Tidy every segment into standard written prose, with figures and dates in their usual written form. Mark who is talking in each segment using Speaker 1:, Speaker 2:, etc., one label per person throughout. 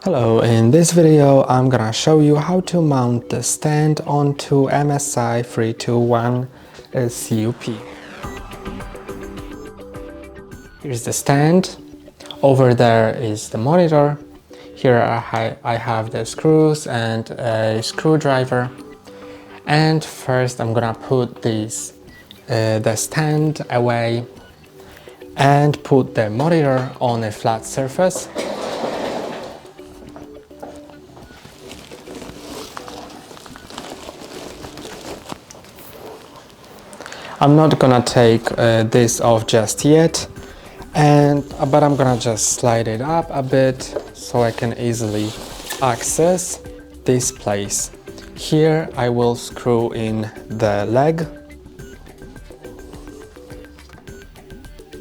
Speaker 1: Hello, in this video I'm gonna show you how to mount the stand onto MSI 321 CUP. Here's the stand, over there is the monitor, here I have the screws and a screwdriver, and first I'm gonna put the stand away and put the monitor on a flat surface. I'm not gonna take this off just yet, but I'm gonna just slide it up a bit so I can easily access this place. Here I will screw in the leg.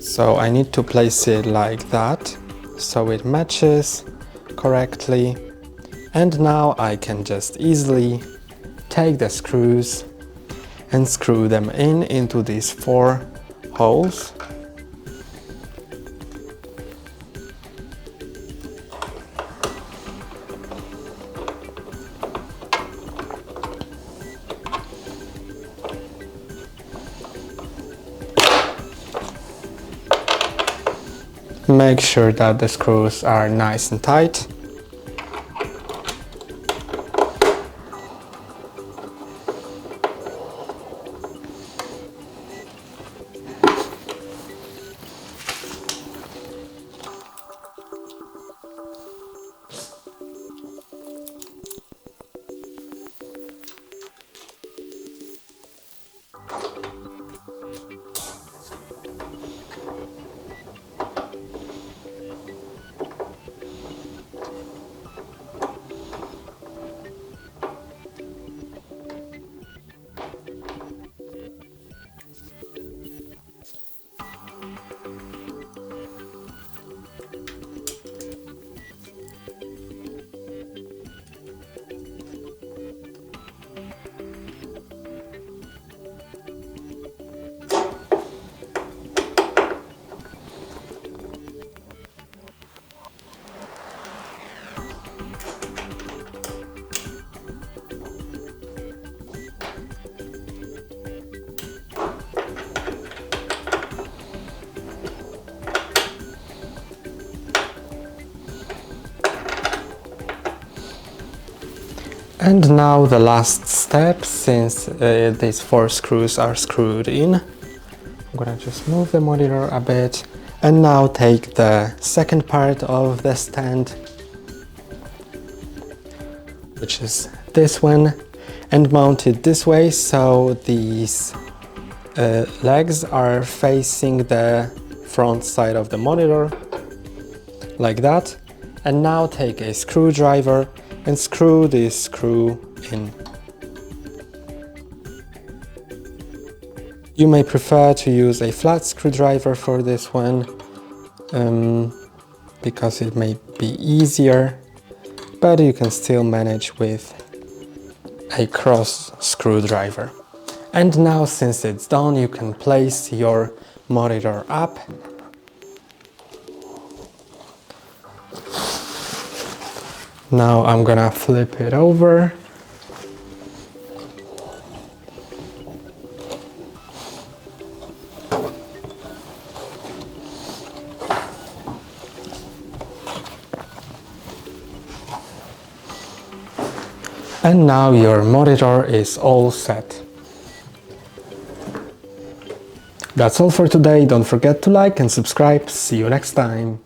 Speaker 1: So I need to place it like that so it matches correctly. And now I can just easily take the screws and screw them into these 4 holes. Make sure that the screws are nice and tight. And now the last step, since these 4 screws are screwed in. I'm gonna just move the monitor a bit and now take the second part of the stand, which is this one, and mount it this way so these legs are facing the front side of the monitor, like that. And now take a screwdriver and screw this screw in. You may prefer to use a flat screwdriver for this one, because it may be easier, but you can still manage with a cross screwdriver. And now, since it's done, you can place your monitor up. Now I'm gonna flip it over. And now your monitor is all set. That's all for today. Don't forget to like and subscribe. See you next time.